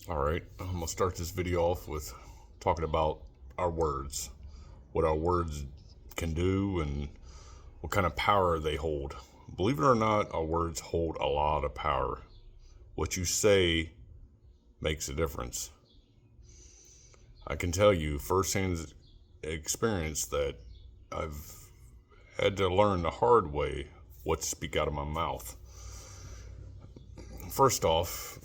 All right, I'm going to start this video off with talking about our words, what our words can do, and what kind of power they hold. Believe it or not, our words hold a lot of power. What you say makes a difference. I can tell you firsthand experience that I've had to learn the hard way what to speak out of my mouth. First off,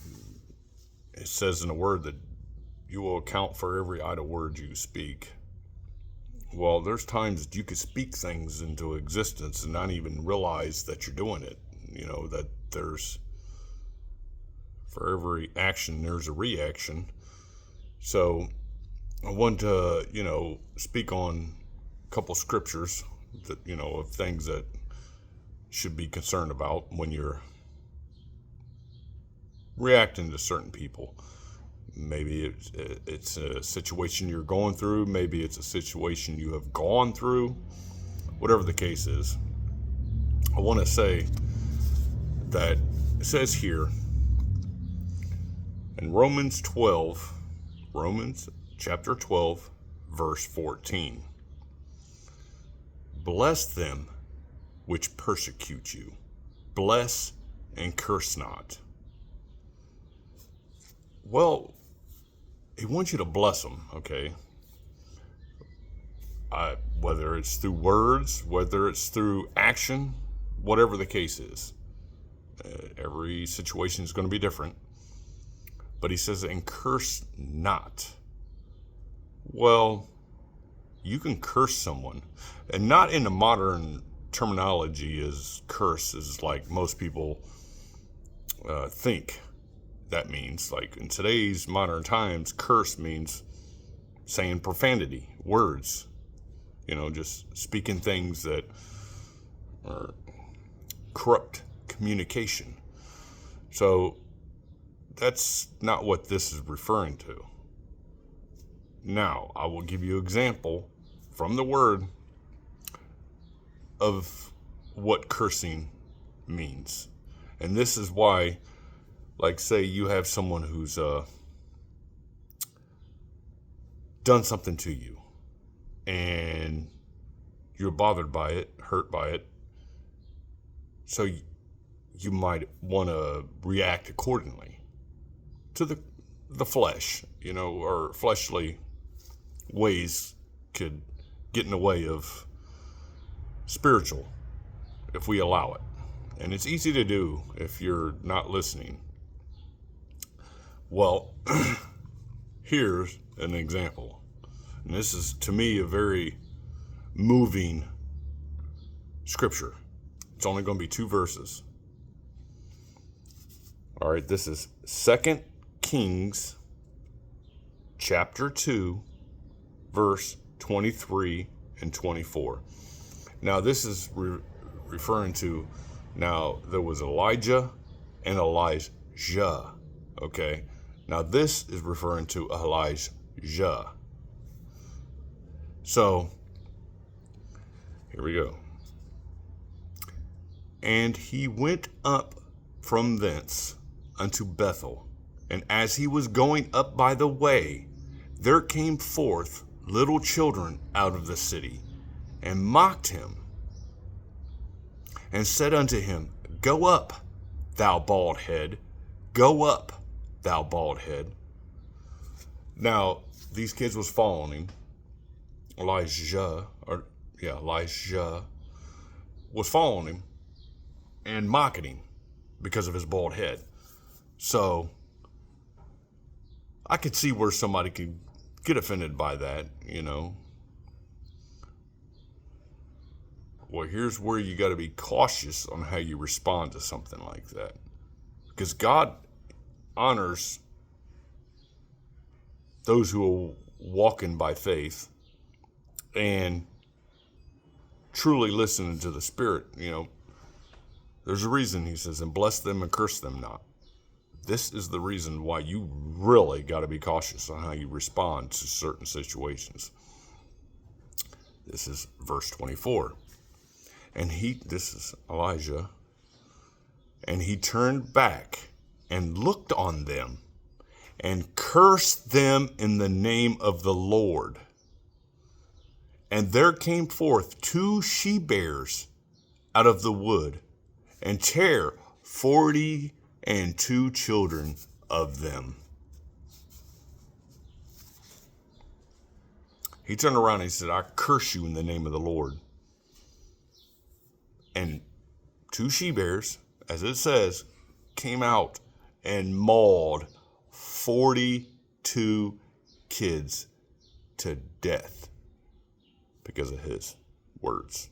it says in the word that you will account for every idle word you speak. Well, there's times that you could speak things into existence and not even realize that you're doing it. You know, that there's, for every action, there's a reaction. So I want to, speak on a couple scriptures that, of things that should be concerned about when you're reacting to certain people. Maybe it's a situation you're going through. Maybe it's a situation you have gone through. Whatever the case is, I want to say that it says here in Romans chapter 12, verse 14, bless them which persecute you. Bless and curse not. Well, he wants you to bless them, okay? Whether it's through words, whether it's through action, whatever the case is. Every situation is going to be different. But he says, and curse not. Well, you can curse someone. And not in the modern terminology as curse is like most people think. That means, like in today's modern times, curse means saying profanity, words, just speaking things that are corrupt communication. So that's not what this is referring to. Now, I will give you an example from the word of what cursing means. And this is why, like, say you have someone who's done something to you and you're bothered by it, hurt by it. So you might want to react accordingly to the flesh, or fleshly ways could get in the way of spiritual if we allow it. And it's easy to do if you're not listening. Well, here's an example. And this is, to me, a very moving scripture. It's only going to be 2 verses. All right, this is 2 Kings chapter 2, verse 23 and 24. Now, this is referring to, now, there was Elijah and Elijah, okay? Now, this is referring to Elijah. So, here we go. And he went up from thence unto Bethel, and as he was going up by the way, there came forth little children out of the city, and mocked him, and said unto him, Go up, thou bald head, go up, thou bald head. Now, these kids was following him. Elijah was following him and mocking him because of his bald head. So, I could see where somebody could get offended by that, Well, here's where you got to be cautious on how you respond to something like that. Because God honors those who are walking by faith and truly listening to the Spirit. There's a reason he says, and bless them and curse them not. This is the reason why you really got to be cautious on how you respond to certain situations. This is verse 24. And this is Elijah, and he turned back and looked on them and cursed them in the name of the Lord. And there came forth 2 she-bears out of the wood, and tare 42 children of them. He turned around and he said, I curse you in the name of the Lord. And 2 she-bears, as it says, came out and mauled 42 kids to death because of his words.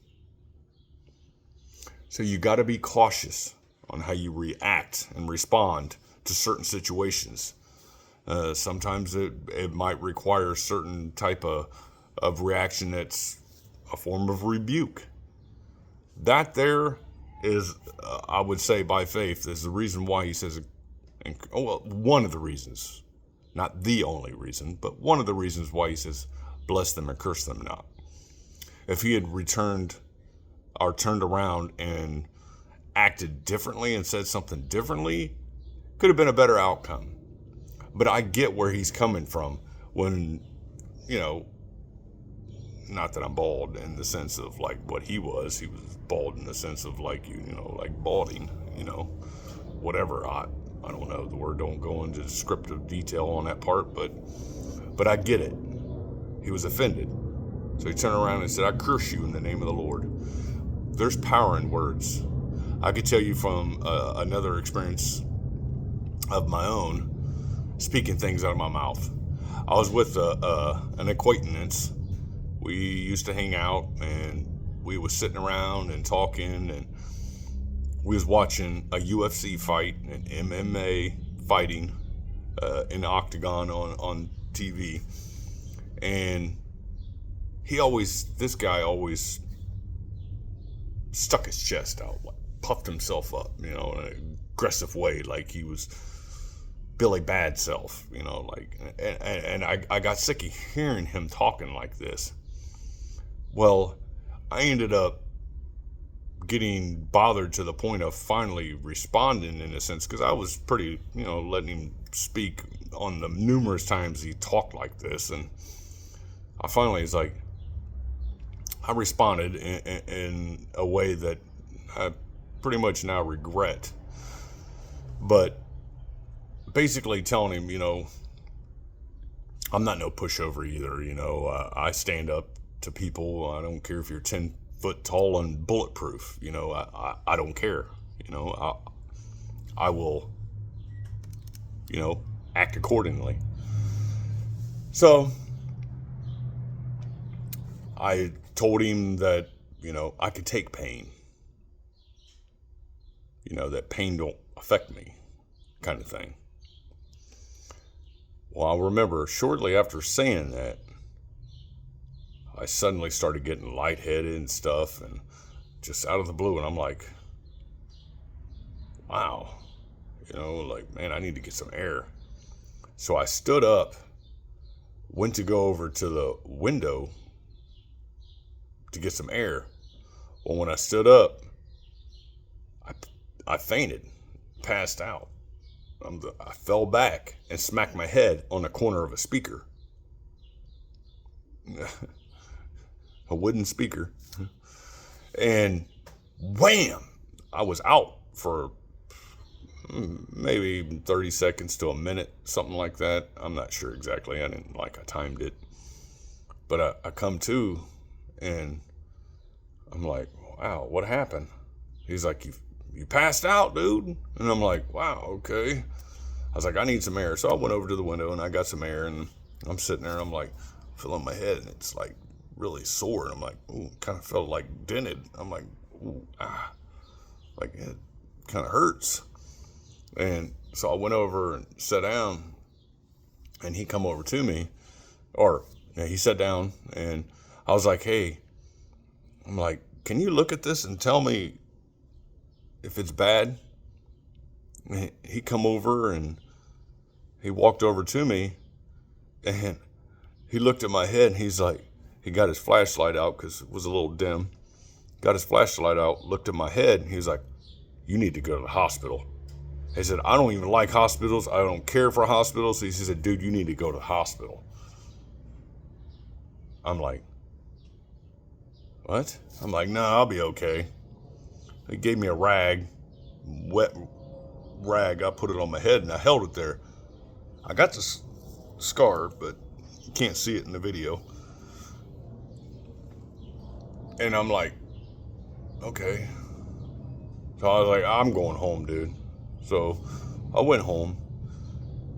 So you got to be cautious on how you react and respond to certain situations. Sometimes it might require a certain type of reaction that's a form of rebuke. That there is, I would say by faith, is the reason why he says, one of the reasons, not the only reason, but one of the reasons why he says, bless them and curse them not. If he had returned or turned around and acted differently and said something differently, could have been a better outcome. But I get where he's coming from when, not that I'm bald in the sense of like what he was bald in the sense of like, like balding, whatever. I don't know. The word don't go into descriptive detail on that part, but I get it. He was offended. So he turned around and said, I curse you in the name of the Lord. There's power in words. I could tell you from another experience of my own, speaking things out of my mouth. I was with an acquaintance. We used to hang out, and we was sitting around and talking, and we was watching a UFC fight, an MMA fighting in the octagon on TV. And this guy always stuck his chest out, like puffed himself up, in an aggressive way, like he was Billy Bad self, and I got sick of hearing him talking like this. Well, I ended up getting bothered to the point of finally responding in a sense, because I was pretty, letting him speak on the numerous times he talked like this. And I finally was like, I responded in a way that I pretty much now regret. But basically telling him, I'm not no pushover either. I stand up to people. I don't care if you're 10 foot tall and bulletproof. I don't care. I will, act accordingly. So I told him that, I could take pain. That pain don't affect me, kind of thing. Well, I remember shortly after saying that, I suddenly started getting lightheaded and stuff, and just out of the blue, and I'm like, wow, man, I need to get some air. So I stood up, went to go over to the window to get some air. Well, when I stood up, I fainted, passed out. I fell back and smacked my head on the corner of a speaker. A wooden speaker. And wham! I was out for maybe 30 seconds to a minute, something like that. I'm not sure exactly. I timed it. But I come to, and I'm like, wow, what happened? He's like, you passed out, dude. And I'm like, wow, okay. I was like, I need some air. So I went over to the window and I got some air, and I'm sitting there and I'm like feeling my head, and it's like really sore. And I'm like, ooh, kind of felt like dented. I'm like, ooh, like it kind of hurts. And so I went over and sat down, and he come over to me, he sat down, and I was like, hey, I'm like, can you look at this and tell me if it's bad? And he come over and he walked over to me, and he looked at my head, and he's like, he got his flashlight out because it was a little dim. Got his flashlight out, looked at my head, and he was like, you need to go to the hospital. He said, I don't even like hospitals. I don't care for hospitals. He said, dude, you need to go to the hospital. I'm like, what? I'm like, no, I'll be okay. He gave me a rag, wet rag. I put it on my head and I held it there. I got this scar, but you can't see it in the video. And I'm like, okay. So I was like, I'm going home, dude. So I went home.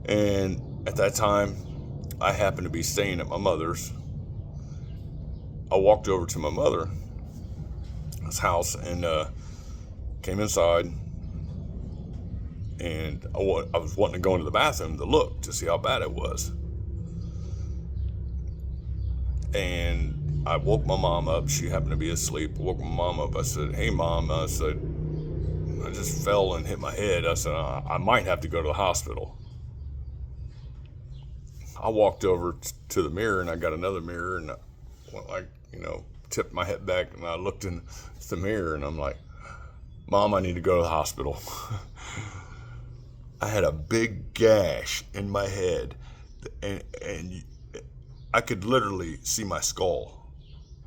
And at that time, I happened to be staying at my mother's. I walked over to my mother's house and came inside. And I was wanting to go into the bathroom to look to see how bad it was. And I woke my mom up. She happened to be asleep. I woke my mom up. I said, hey, Mom. I said, I just fell and hit my head. I said, I might have to go to the hospital. I walked over to the mirror and I got another mirror and I went like, tipped my head back and I looked in the mirror and I'm like, Mom, I need to go to the hospital. I had a big gash in my head and I could literally see my skull.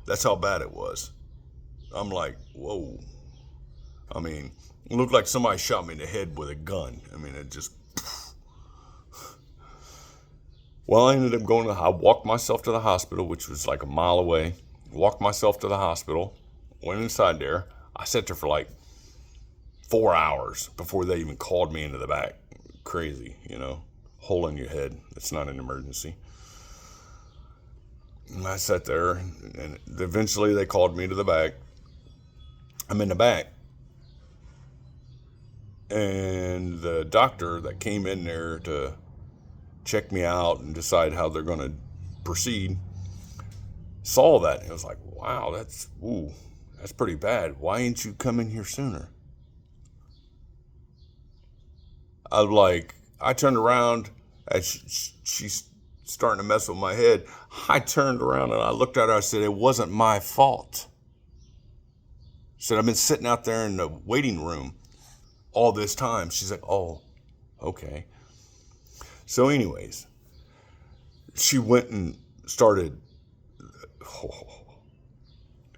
That's how bad it was. I'm like, whoa. I mean, it looked like somebody shot me in the head with a gun. I mean, it just... Well, I ended up I walked myself to the hospital, which was like a mile away. Walked myself to the hospital, went inside there. I sat there for like 4 hours before they even called me into the back. Crazy, hole in your head. It's not an emergency. And I sat there and eventually they called me to the back. I'm in the back. And the doctor that came in there to check me out and decide how they're going to proceed saw that. He was like, wow, that's pretty bad. Why ain't you come in here sooner? I turned around as she's starting to mess with my head. I turned around and I looked at her. I said, it wasn't my fault. I said, I've been sitting out there in the waiting room all this time. She's like, oh, okay. So anyways, she went and started,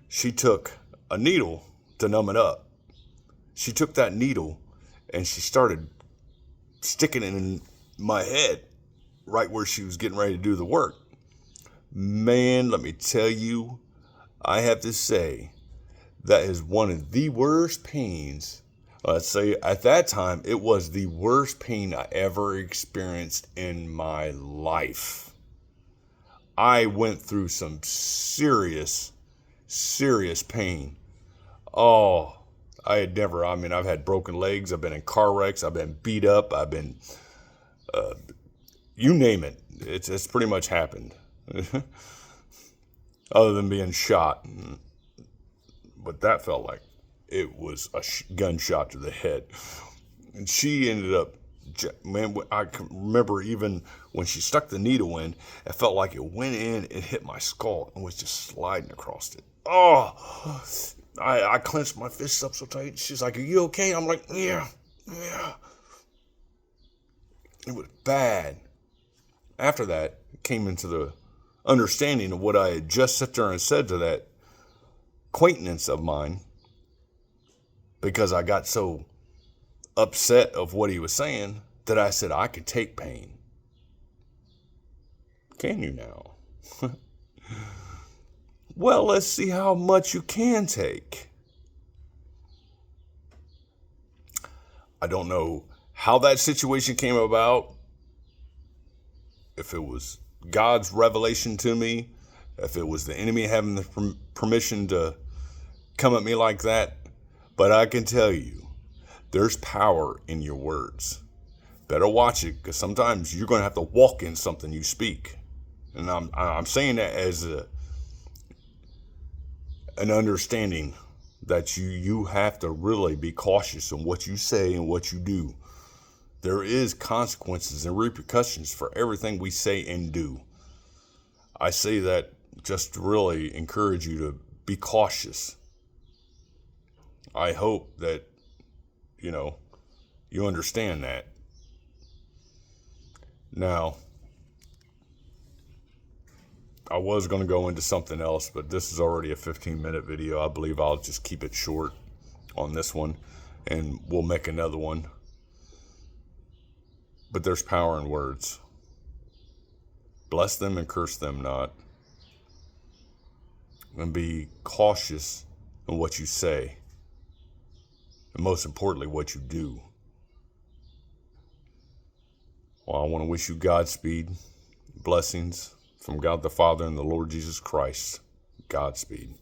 she took a needle to numb it up. She took that needle and she started sticking it in my head right where she was getting ready to do the work. Man, let me tell you, I have to say, that is one of the worst pains. Let's say at that time, it was the worst pain I ever experienced in my life. I went through some serious pain. Oh, I've had broken legs. I've been in car wrecks. I've been beat up. I've been, you name it. It's pretty much happened. Other than being shot. But that felt like it was a gunshot to the head. And she ended up, man, I can remember even when she stuck the needle in, it felt like it went in and hit my skull and was just sliding across it. Oh, I clenched my fists up so tight. She's like, are you okay? I'm like, yeah. It was bad. After that, it came into the understanding of what I had just sat there and said to that acquaintance of mine, because I got so upset of what he was saying that I said I could take pain. Can you now? Well, let's see how much you can take. I don't know how that situation came about, if it was God's revelation to me, if it was the enemy having the permission to come at me like that. But I can tell you, there's power in your words. Better watch it, because sometimes you're going to have to walk in something you speak. And I'm saying that as an understanding that you have to really be cautious in what you say and what you do. There is consequences and repercussions for everything we say and do. I say that just to really encourage you to be cautious. I hope that, You understand that. Now, I was going to go into something else, but this is already a 15-minute video. I believe I'll just keep it short on this one, and we'll make another one. But there's power in words. Bless them and curse them not. And be cautious in what you say. And most importantly, what you do. Well, I want to wish you Godspeed, blessings from God the Father and the Lord Jesus Christ. Godspeed.